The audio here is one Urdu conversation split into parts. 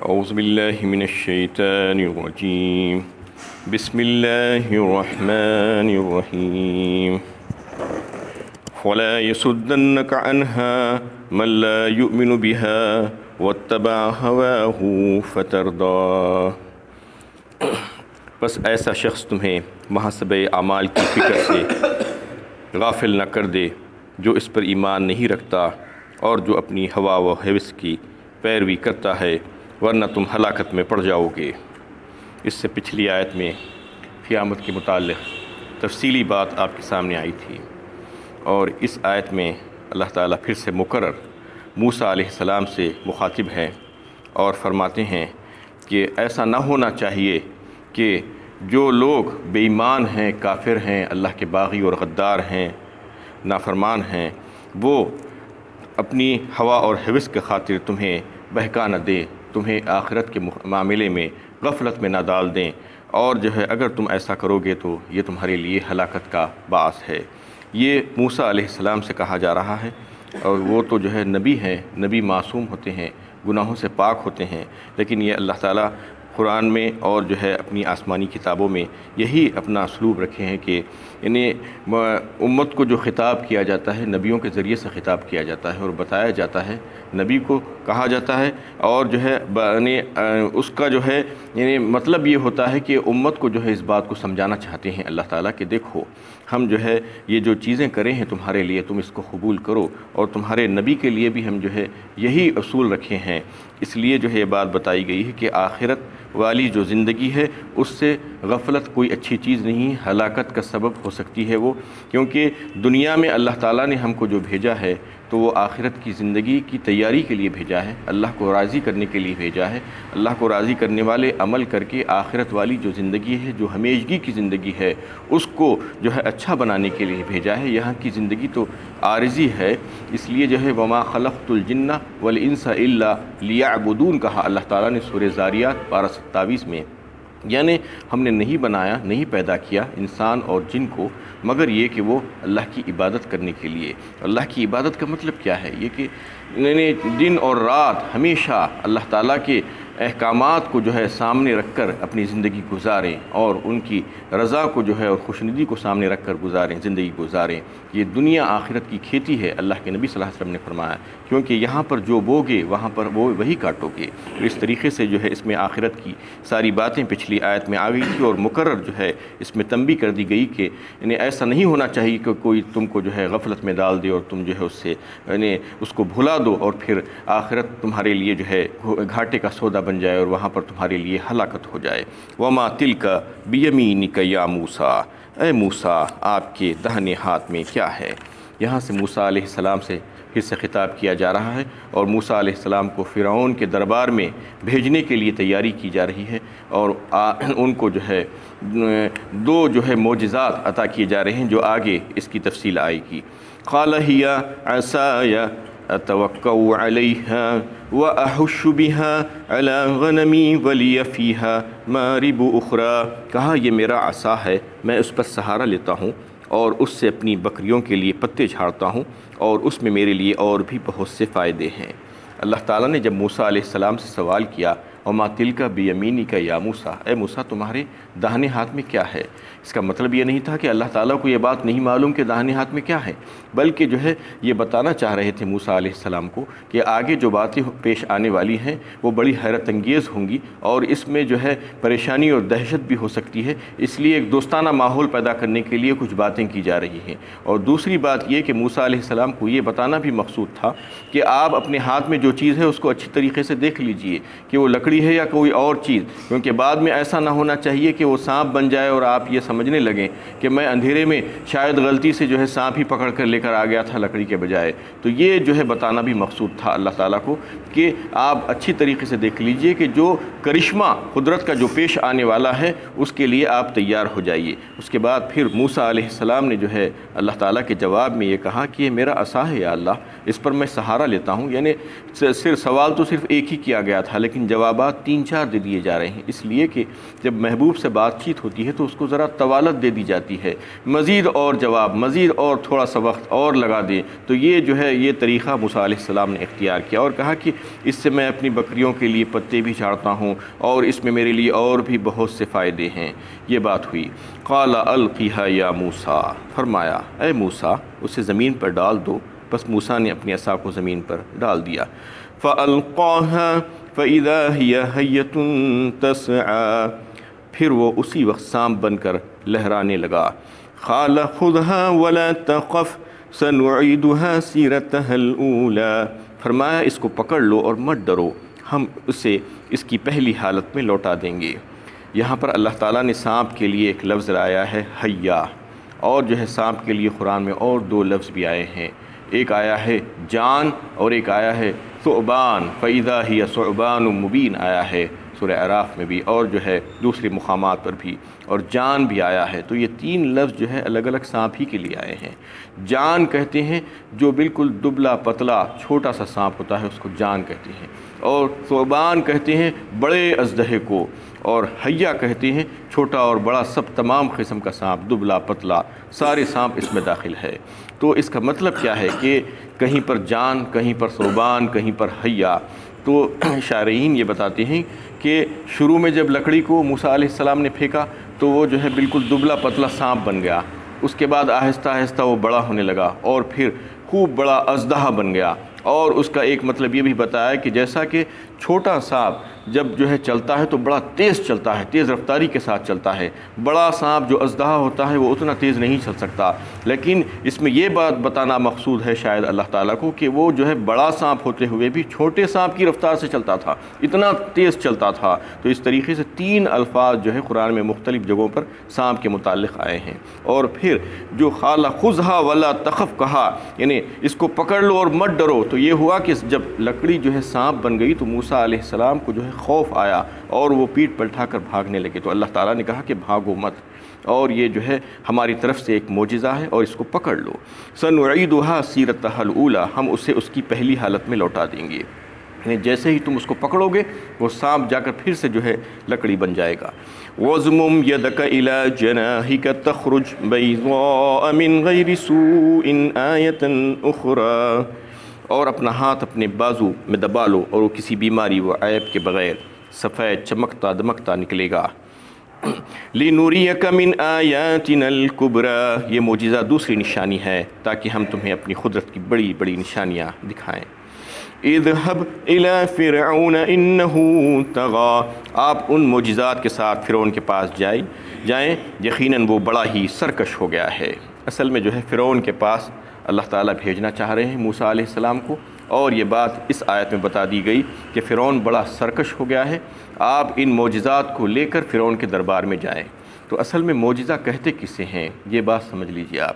اعوذ باللہ من الشیطان الرجیم بسم اللہ الرحمن الرحیم ولا يصدنك عنها من لا يؤمن بها واتبع هواه فتردى۔ بس ایسا شخص تمہیں محاسبہ اعمال کی فکر سے غافل نہ کر دے جو اس پر ایمان نہیں رکھتا اور جو اپنی ہوا و حوث کی پیروی کرتا ہے، ورنہ تم ہلاکت میں پڑ جاؤ گے۔ اس سے پچھلی آیت میں قیامت کے متعلق تفصیلی بات آپ کے سامنے آئی تھی، اور اس آیت میں اللہ تعالیٰ پھر سے مکرر موسیٰ علیہ السلام سے مخاطب ہیں اور فرماتے ہیں کہ ایسا نہ ہونا چاہیے کہ جو لوگ بے ایمان ہیں، کافر ہیں، اللہ کے باغی اور غدار ہیں، نافرمان ہیں، وہ اپنی ہوا اور حوث کے خاطر تمہیں بہکا نہ دیں، تمہیں آخرت کے معاملے میں غفلت میں نہ ڈال دیں، اور جو ہے اگر تم ایسا کرو گے تو یہ تمہارے لیے ہلاکت کا باعث ہے۔ یہ موسیٰ علیہ السلام سے کہا جا رہا ہے، اور وہ تو جو ہے نبی ہیں، نبی معصوم ہوتے ہیں، گناہوں سے پاک ہوتے ہیں، لیکن یہ اللہ تعالیٰ قرآن میں اور جو ہے اپنی آسمانی کتابوں میں یہی اپنا اسلوب رکھے ہیں کہ انہیں امت کو جو خطاب کیا جاتا ہے نبیوں کے ذریعے سے خطاب کیا جاتا ہے اور بتایا جاتا ہے، نبی کو کہا جاتا ہے، اور جو ہے اس کا جو ہے مطلب یہ ہوتا ہے کہ امت کو جو ہے اس بات کو سمجھانا چاہتے ہیں اللہ تعالیٰ کہ دیکھو ہم جو ہے یہ جو چیزیں کرے ہیں تمہارے لیے، تم اس کو قبول کرو، اور تمہارے نبی کے لیے بھی ہم جو ہے یہی اصول رکھے ہیں۔ اس لیے جو ہے یہ بات بتائی گئی ہے کہ آخرت والی جو زندگی ہے اس سے غفلت کوئی اچھی چیز نہیں، ہلاکت کا سبب ہو سکتی ہے وہ، کیونکہ دنیا میں اللہ تعالیٰ نے ہم کو جو بھیجا ہے تو وہ آخرت کی زندگی کی تیاری کے لیے بھیجا ہے، اللہ کو راضی کرنے کے لیے بھیجا ہے۔ اللہ کو راضی کرنے والے عمل کر کے آخرت والی جو زندگی ہے، جو ہمیشگی کی زندگی ہے، اس کو جو ہے اچھا بنانے کے لیے بھیجا ہے۔ یہاں کی زندگی تو عارضی ہے، اس لیے جو ہے وما خلقت الجن والانس الا لیعبدون کہا اللہ تعالیٰ نے سورہ جاریات 12:27 میں، یعنی ہم نے نہیں بنایا، نہیں پیدا کیا انسان اور جن کو مگر یہ کہ وہ اللہ کی عبادت کرنے کے لیے۔ اللہ کی عبادت کا مطلب کیا ہے؟ یہ کہ دن اور رات ہمیشہ اللہ تعالیٰ کے احکامات کو جو ہے سامنے رکھ کر اپنی زندگی گزاریں، اور ان کی رضا کو جو ہے اور خوشندی کو سامنے رکھ کر زندگی گزاریں۔ یہ دنیا آخرت کی کھیتی ہے، اللہ کے نبی صلی اللہ علیہ وسلم نے فرمایا، کیونکہ یہاں پر جو بوگے وہاں پر وہی کاٹو گے۔ اس طریقے سے جو ہے اس میں آخرت کی ساری باتیں پچھلی آیت میں آ گئی تھی، اور مکرر جو ہے اس میں تنبیہ کر دی گئی کہ ایسا نہیں ہونا چاہیے کہ کوئی تم کو جو ہے غفلت میں ڈال دے اور تم جو ہے اس سے اس کو بھلا دو، اور پھر آخرت تمہارے لیے جو ہے گھاٹے کا سودا بن جائے اور وہاں پر تمہارے لیے ہلاکت ہو جائے۔ وما تلک بیمینک یا موسیٰ، اے موسیٰ آپ کے داہنے ہاتھ میں کیا ہے؟ یہاں سے موسیٰ علیہ السلام سے پھر سے خطاب کیا جا رہا ہے، اور موسیٰ علیہ السلام کو فرعون کے دربار میں بھیجنے کے لیے تیاری کی جا رہی ہے، اور ان کو جو ہے دو جو ہے معجزات عطا کیے جا رہے ہیں جو آگے اس کی تفصیل آئے گی۔ قال ہی عصای اتوکأ علیہا واحش بہا علی غنمی ولی فیہا مارب اخری، کہا یہ میرا عصا ہے، میں اس پر سہارا لیتا ہوں اور اس سے اپنی بکریوں کے لیے پتے جھاڑتا ہوں، اور اس میں میرے لیے اور بھی بہت سے فائدے ہیں۔ اللہ تعالیٰ نے جب موسیٰ علیہ السلام سے سوال کیا وما تلک بیمینک یا موسیٰ، اے موسیٰ تمہارے داہنے ہاتھ میں کیا ہے، اس کا مطلب یہ نہیں تھا کہ اللہ تعالیٰ کو یہ بات نہیں معلوم کہ داہنے ہاتھ میں کیا ہے، بلکہ جو ہے یہ بتانا چاہ رہے تھے موسیٰ علیہ السلام کو کہ آگے جو باتیں پیش آنے والی ہیں وہ بڑی حیرت انگیز ہوں گی، اور اس میں جو ہے پریشانی اور دہشت بھی ہو سکتی ہے، اس لیے ایک دوستانہ ماحول پیدا کرنے کے لیے کچھ باتیں کی جا رہی ہیں۔ اور دوسری بات یہ کہ موسیٰ علیہ السلام کو یہ بتانا بھی مقصود تھا کہ آپ اپنے ہاتھ میں جو چیز ہے اس کو اچھی طریقے سے دیکھ لیجئے کہ وہ لکڑی ہے یا کوئی اور چیز، کیونکہ بعد میں ایسا نہ ہونا چاہیے کہ وہ سانپ بن جائے اور آپ یہ سمجھنے لگیں کہ میں اندھیرے میں شاید غلطی سے جو ہے سانپ ہی پکڑ کر لے کر آ گیا تھا لکڑی کے بجائے۔ تو یہ جو ہے بتانا بھی مقصود تھا اللہ تعالیٰ کو کہ آپ اچھی طریقے سے دیکھ لیجئے کہ جو کرشمہ قدرت کا جو پیش آنے والا ہے اس کے لیے آپ تیار ہو جائیے۔ اس کے بعد پھر موسیٰ علیہ السلام نے جو ہے اللہ تعالیٰ کے جواب میں یہ کہا کہ یہ میرا عصا ہے یا اللہ، اس پر میں سہارا لیتا ہوں، یعنی صرف سوال تو صرف ایک ہی کیا گیا تھا، لیکن جوابات جوابات 3-4 دے دیے جا رہے ہیں، اس لیے کہ جب محبوب سے بات چیت ہوتی ہے تو اس کو ذرا طوالت دے دی جاتی ہے، مزید اور جواب، مزید اور تھوڑا سا وقت اور لگا دیں۔ تو یہ جو ہے یہ طریقہ موسیٰ علیہ السلام نے اختیار کیا اور کہا کہ اس سے میں اپنی بکریوں کے لیے پتے بھی چاڑتا ہوں اور اس میں میرے لیے اور بھی بہت سے فائدے ہیں۔ یہ بات ہوئی۔ قال القیہا یا موسیٰ، فرمایا اے موسیٰ اسے زمین پر ڈال دو۔ بس موسیٰ نے اپنی عصا کو زمین پر ڈال دیا۔ فَأَلْقَاهَا فَإِذَا هِيَ حَيَّةٌ تَسْعَىٰ، پھر وہ اسی وقت سانپ بن کر لہرانے لگا۔ قَالَ خُذْهَا وَلَا تَخَفْ سَنُعِيدُهَا سِيرَتَهَا الْأُولَىٰ، فرمایا اس کو پکڑ لو اور مت ڈرو، ہم اسے اس کی پہلی حالت میں لوٹا دیں گے۔ یہاں پر اللہ تعالیٰ نے سانپ کے لیے ایک لفظ لایا ہے حیہ، اور جو ہے سانپ کے لیے قرآن میں اور 2 لفظ بھی آئے ہیں، ایک آیا ہے جان اور ایک آیا ہے ثعبان، فَإِذَا هِيَ ثُعْبَانٌ مُبِينٌ آیا ہے سورہ اعراف میں بھی اور جو ہے دوسرے مقامات پر بھی، اور جان بھی آیا ہے۔ تو یہ 3 لفظ جو ہے الگ الگ سانپ ہی کے لیے آئے ہیں۔ جان کہتے ہیں جو بالکل دبلا پتلا چھوٹا سا سانپ ہوتا ہے اس کو جان کہتے ہیں، اور ثعبان کہتے ہیں بڑے اژدہے کو، اور حیہ کہتے ہیں چھوٹا اور بڑا سب تمام قسم کا سانپ، دبلا پتلا سارے سانپ اس میں داخل ہے۔ تو اس کا مطلب کیا ہے کہ کہیں پر جان، کہیں پر ثعبان، کہیں پر حیہ۔ تو شارحین یہ بتاتے ہیں کہ شروع میں جب لکڑی کو موسیٰ علیہ السلام نے پھینکا تو وہ جو ہے بالکل دبلا پتلا سانپ بن گیا، اس کے بعد آہستہ آہستہ وہ بڑا ہونے لگا اور پھر خوب بڑا اژدہا بن گیا۔ اور اس کا ایک مطلب یہ بھی بتایا کہ جیسا کہ چھوٹا سانپ جب جو ہے چلتا ہے تو بڑا تیز چلتا ہے، تیز رفتاری کے ساتھ چلتا ہے، بڑا سانپ جو اژدہا ہوتا ہے وہ اتنا تیز نہیں چل سکتا۔ لیکن اس میں یہ بات بتانا مقصود ہے شاید اللہ تعالیٰ کو کہ وہ جو ہے بڑا سانپ ہوتے ہوئے بھی چھوٹے سانپ کی رفتار سے چلتا تھا، اتنا تیز چلتا تھا۔ تو اس طریقے سے 3 الفاظ جو ہے قرآن میں مختلف جگہوں پر سانپ کے متعلق آئے ہیں۔ اور پھر جو قال خذها ولا تخف کہا، یعنی اس کو پکڑ لو اور مت ڈرو، تو یہ ہوا کہ جب لکڑی جو ہے سانپ بن گئی تو موسیٰ علیہ السلام کو جو ہے خوف آیا اور وہ پیٹ پلٹا کر بھاگنے لگے۔ تو اللہ تعالیٰ نے کہا کہ بھاگو مت، اور یہ جو ہے ہماری طرف سے ایک معجزہ ہے اور اس کو پکڑ لو۔ سنعیدها سیرتها الاولیٰ، ہم اسے اس کی پہلی حالت میں لوٹا دیں گے، یعنی جیسے ہی تم اس کو پکڑو گے وہ سانپ جا کر پھر سے جو ہے لکڑی بن جائے گا۔ وَاضْمُمْ يَدَكَ إِلَىٰ جَنَاحِكَ تَخْرُجْ بَيْضَاءَ مِنْ غَيْرِ سُوءٍ آیَةً أُخْرَىٰ، اور اپنا ہاتھ اپنے بازو میں دبا لو اور وہ کسی بیماری و عیب کے بغیر سفید چمکتا دمکتا نکلے گا۔ لِنُرِيَكَ مِنْ آیَاتِنَا الْكُبْرَىٰ، یہ معجزہ دوسری نشانی ہے تاکہ ہم تمہیں اپنی قدرت کی بڑی بڑی نشانیاں دکھائیں۔ اذهب الى فرعون انه طغى، آپ ان معجزات کے ساتھ فرعون کے پاس جائیں، یقیناً وہ بڑا ہی سرکش ہو گیا ہے۔ اصل میں جو ہے فرعون کے پاس اللہ تعالیٰ بھیجنا چاہ رہے ہیں موسیٰ علیہ السلام کو، اور یہ بات اس آیت میں بتا دی گئی کہ فرعون بڑا سرکش ہو گیا ہے، آپ ان معجزات کو لے کر فرعون کے دربار میں جائیں۔ تو اصل میں معجزہ کہتے کسے ہیں یہ بات سمجھ لیجئے آپ۔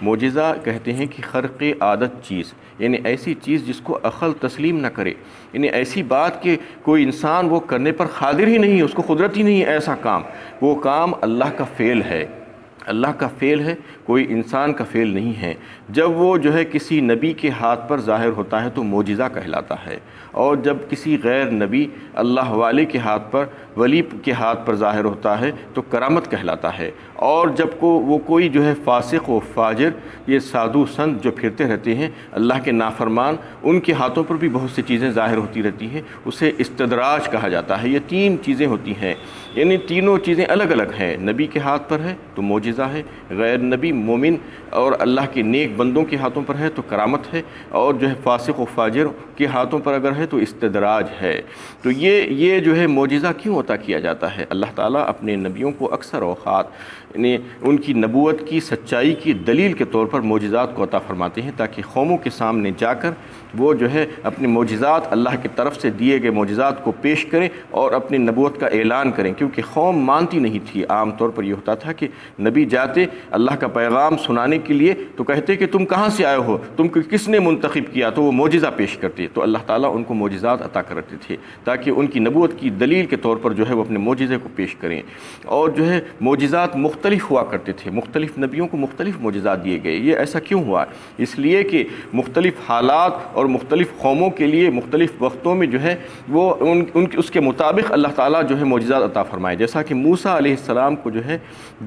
معجزہ کہتے ہیں کہ خرق عادت چیز، یعنی ایسی چیز جس کو عقل تسلیم نہ کرے، یعنی ایسی بات کہ کوئی انسان وہ کرنے پر قادر ہی نہیں، اس کو قدرت ہی نہیں ہے ایسا کام، وہ کام اللہ کا فعل ہے، اللہ کا فعل ہے، کوئی انسان کا فعل نہیں ہے۔ جب وہ جو ہے کسی نبی کے ہاتھ پر ظاہر ہوتا ہے تو معجزہ کہلاتا ہے، اور جب کسی غیر نبی اللہ والے کے ہاتھ پر، ولی کے ہاتھ پر ظاہر ہوتا ہے تو کرامت کہلاتا ہے، اور جب وہ کوئی جو ہے فاسق و فاجر، یہ سادھو سنت جو پھرتے رہتے ہیں اللہ کے نافرمان، ان کے ہاتھوں پر بھی بہت سی چیزیں ظاہر ہوتی رہتی ہیں، اسے استدراج کہا جاتا ہے۔ یہ 3 چیزیں ہوتی ہیں، یعنی تینوں چیزیں الگ الگ ہیں، نبی کے ہاتھ پر ہے تو معجزہ ہے، غیر نبی مومن اور اللہ کے نیک بندوں کے ہاتھوں پر ہے تو کرامت ہے، اور جو ہے فاسق و فاجر کے ہاتھوں پر اگر ہے تو استدراج ہے۔ تو یہ جو ہے معجزہ کیوں عطا کیا جاتا ہے؟ اللہ تعالیٰ اپنے نبیوں کو اکثر اوقات یعنی ان کی نبوت کی سچائی کی دلیل کے طور پر معجزات کو عطا فرماتے ہیں تاکہ قوموں کے سامنے جا کر وہ جو ہے اپنے معجزات، اللہ کی طرف سے دیے گئے معجزات کو پیش کریں اور اپنی نبوت کا اعلان کریں، کیونکہ قوم مانتی نہیں تھی۔ عام طور پر یہ ہوتا تھا کہ نبی جاتے اللہ کا پیغام سنانے کے لیے تو کہتے کہ تم کہاں سے آئے ہو، تم کو کس نے منتخب کیا، تو وہ معجزہ پیش کرتے، تو اللہ تعالیٰ ان کو معجزات عطا کرتے تھے تاکہ ان کی نبوت کی دلیل کے طور پر جو ہے وہ اپنے معجزے کو پیش کریں۔ اور جو ہے معجزات مختلف ہوا کرتے تھے، مختلف نبیوں کو مختلف معجزات دیے گئے۔ یہ ایسا کیوں ہوا؟ اس لیے کہ مختلف حالات اور مختلف قوموں کے لیے مختلف وقتوں میں جو ہے وہ اس کے مطابق اللہ تعالیٰ جو ہے معجزات عطا فرمائے. جیسا کہ موسیٰ علیہ السلام کو جو ہے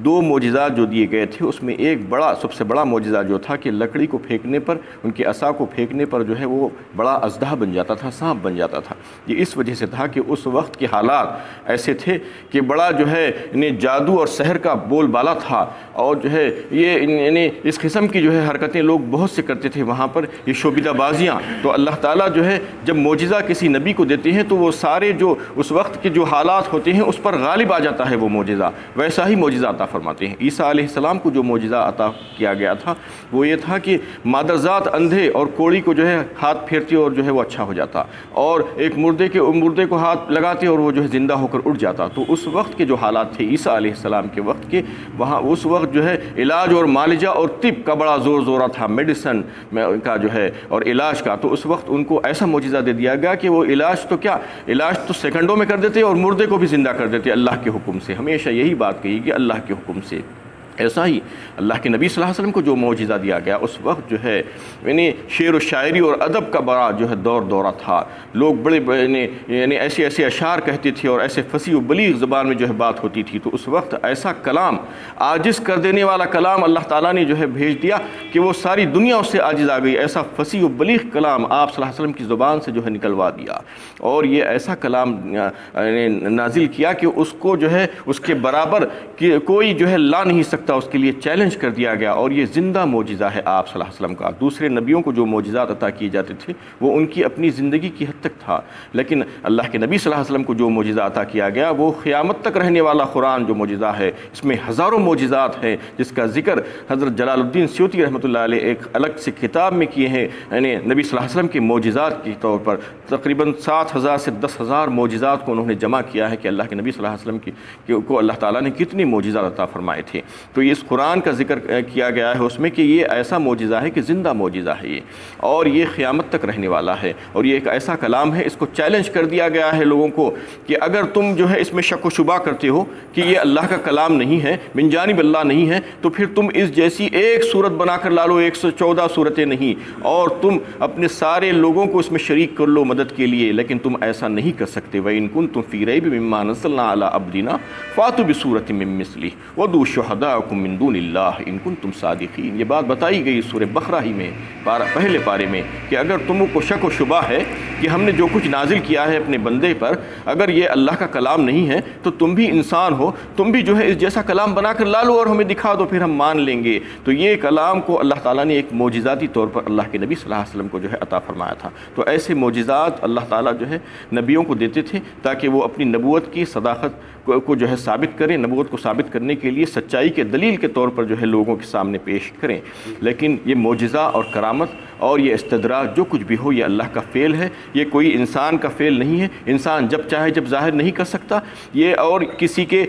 2 معجزات جو دیے گئے تھے، اس میں ایک سب سے بڑا معجزہ جو تھا کہ لکڑی کو پھینکنے پر، ان کے عصا کو پھینکنے پر جو ہے وہ بڑا اژدہا بن جاتا تھا، سانپ بن جاتا تھا. یہ اس وجہ سے تھا کہ اس وقت کے حالات ایسے تھے کہ بڑا جو ہے انہیں جادو اور سحر کا بول بالا تھا، اور جو ہے یہ اس قسم کی جو ہے حرکتیں لوگ بہت سے کرتے تھے وہاں پر، یہ شوبیدہ بازیاں. تو اللہ تعالیٰ جو ہے جب معجزہ کسی نبی کو دیتے ہیں تو وہ سارے جو اس وقت کے جو حالات ہوتے ہیں اس پر غالب آ جاتا ہے وہ معجزہ، ویسا ہی معجزہ عطا فرماتے ہیں. عیسیٰ علیہ السلام کو جو معجزہ عطا کیا گیا تھا وہ یہ تھا کہ مادرزاد اندھے اور کوڑی کو جو ہے ہاتھ پھیرتی اور جو ہے وہ اچھا ہو جاتا، اور ایک مردے کو ہاتھ لگاتے اور وہ جو ہے زندہ ہو کر اٹھ جاتا. تو اس وقت کے جو حالات تھے عیسیٰ علیہ السلام کے وقت کے، وہاں اس وقت جو ہے علاج اور معالجہ اور طب کا بڑا زورہ تھا، میڈیسن کا جو ہے اور علاج کا. تو اس وقت ان کو ایسا معجزہ دے دیا گیا کہ وہ علاج تو سیکنڈوں میں کر دیتے اور مردے کو بھی زندہ کر دیتے اللہ کے حکم سے. ہمیشہ یہی بات کہی کہ اللہ کے حکم سے. ایسا ہی اللہ کے نبی صلی اللہ علیہ وسلم کو جو معجزہ دیا گیا اس وقت جو ہے شعر و شاعری اور ادب کا بڑا جو ہے دورہ تھا. لوگ بڑے ایسے اشعار کہتے تھے اور ایسے فصیح و بلیغ زبان میں جو ہے بات ہوتی تھی. تو اس وقت ایسا کلام، عاجز کر دینے والا کلام اللہ تعالیٰ نے جو ہے بھیج دیا کہ وہ ساری دنیا اس سے عاجز آ گئی. ایسا فصیح و بلیغ کلام آپ صلی اللہ علیہ وسلم کی زبان سے جو ہے نکلوا دیا، اور یہ ایسا کلام نازل کیا کہ اس کو جو ہے اس کے برابر کوئی جو ہے لا نہیں سکتا، اس کے لیے چیلنج کر دیا گیا. اور یہ زندہ معجزہ ہے آپ صلی اللہ علیہ وسلم کا. دوسرے نبیوں کو جو معجزات عطا کیے جاتے تھے وہ ان کی اپنی زندگی کی حد تک تھا، لیکن اللہ کے نبی صلی اللہ علیہ وسلم کو جو معجزہ عطا کیا گیا وہ قیامت تک رہنے والا قرآن جو معجزہ ہے، اس میں ہزاروں معجزات ہیں جس کا ذکر حضرت جلال الدین سیوطی رحمۃ اللہ علیہ ایک الگ سے کتاب میں کیے ہیں. یعنی نبی صلی اللہ علیہ وسلم کے معجزات کے طور پر تقریباً 7,000 سے 10,000 معجزات کو انہوں نے جمع کیا ہے کہ اللہ کے نبی صلی اللہ علیہ وسلم کو اللہ تعالیٰ نے کتنے معجزات عطا فرمائے تھے. تو اس قرآن کا ذکر کیا گیا ہے اس میں کہ یہ ایسا معجزہ ہے کہ زندہ معجزہ ہے یہ، اور یہ قیامت تک رہنے والا ہے، اور یہ ایک ایسا کلام ہے. اس کو چیلنج کر دیا گیا ہے لوگوں کو کہ اگر تم جو ہے اس میں شک و شبہ کرتے ہو کہ یہ اللہ کا کلام نہیں ہے، من جانب اللہ نہیں ہے، تو پھر تم اس جیسی ایک صورت بنا کر لا لو، 114 صورتیں نہیں، اور تم اپنے سارے لوگوں کو اس میں شریک کر لو مدد کے لیے، لیکن تم ایسا نہیں کر سکتے. وَإِن كُنتُمْ فِي رَيْبٍ مِّمَّا نَزَّلْنَا عَلَىٰ عَبْدِنَا فَأْتُوا بِسُورَةٍ مِّن مِّثْلِهِ وَادْعُوا شُهَدَاءَكُم مِّن دُونِ اللَّهِ إِن كُنتُمْ صَادِقِينَ. یہ بات بتائی گئی سورہ بقرہ ہی میں پہلے پارے میں کہ اگر تم کو شک و شبہ ہے کہ ہم نے جو کچھ نازل کیا ہے اپنے بندے پر اگر یہ اللہ کا کلام نہیں ہے تو تم بھی انسان ہو، تم بھی جو ہے اس جیسا کلام بنا کر لا لو اور ہمیں دکھا دو، پھر ہم مان لیں گے. تو یہ کلام کو اللہ تعالیٰ نے ایک معجزاتی طور پر اللہ کے نبی صلی اللہ علیہ وسلم کو جو ہے عطا فرمایا تھا. تو ایسے معجزات اللہ تعالیٰ جو ہے نبیوں کو دیتے تھے تاکہ وہ اپنی نبوت کی صداقت کو جو ہے ثابت کریں، نبوت کو ثابت کرنے کے لیے سچائی کے دلیل کے طور پر جو ہے لوگوں کے سامنے پیش کریں. لیکن یہ معجزہ اور کرامت اور یہ استدراج جو کچھ بھی ہو یہ اللہ کا فعل ہے، یہ کوئی انسان کا فعل نہیں ہے. انسان جب چاہے جب ظاہر نہیں کر سکتا. یہ اور کسی کے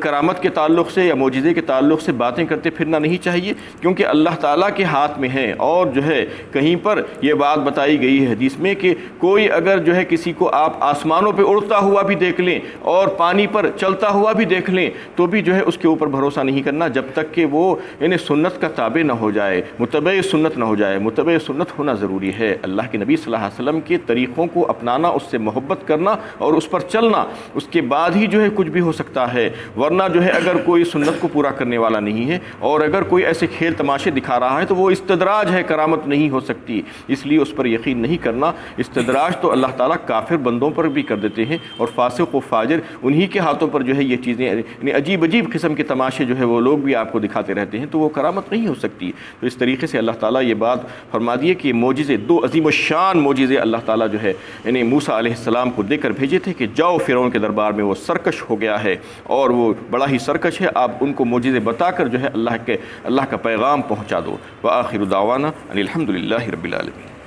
کرامت کے تعلق سے یا معجزے کے تعلق سے باتیں کرتے پھرنا نہیں چاہیے، کیونکہ اللہ تعالیٰ کے ہاتھ میں ہے. اور جو ہے کہیں پر یہ بات بتائی گئی ہے حدیث میں کہ کوئی اگر جو ہے کسی کو آپ آسمانوں پہ اڑتا ہوا بھی دیکھ لیں اور پانی پر چلتا ہوا بھی دیکھ لیں تو بھی جو ہے اس کے اوپر بھروسہ نہیں کرنا جب تک کہ وہ یعنی سنت کا تابع نہ ہو جائے، متبع سنت نہ ہو جائے. متبع سنت ہونا ضروری ہے. اللہ کے نبی صلی اللہ علیہ وسلم کے طریقوں کو اپنانا، اس سے محبت کرنا اور اس پر چلنا، اس کے بعد ہی جو ہے کچھ بھی ہو سکتا ہے. ورنہ جو ہے اگر کوئی سنت کو پورا کرنے والا نہیں ہے اور اگر کوئی ایسے کھیل تماشے دکھا رہا ہے تو وہ استدراج ہے، کرامت نہیں ہو سکتی. اس لیے اس پر یقین نہیں کرنا. استدراج تو اللہ تعالیٰ کافر بندوں پر بھی کر دیتے ہیں اور فاسق و فاجر انہی کے ہاتھوں پر جو ہے یہ چیزیں یعنی عجیب قسم کے تماشے جو ہے وہ لوگ بھی آپ کو دکھاتے رہتے ہیں، تو وہ کرامت نہیں ہو سکتی. تو اس طریقے سے اللہ تعالیٰ یہ بات فرما دیے کہ معجزے، 2 عظیم الشان معجزے اللہ تعالیٰ جو ہے یعنی موسیٰ علیہ السلام کو دے کر بھیجے تھے کہ جاؤ فرعون کے دربار میں، وہ سرکش ہو گیا ہے اور وہ بڑا ہی سرکش ہے، آپ ان کو معجزے بتا کر جو ہے اللہ کا پیغام پہنچا دو. وآخر دعوانا ان الحمد للہ رب العالمین.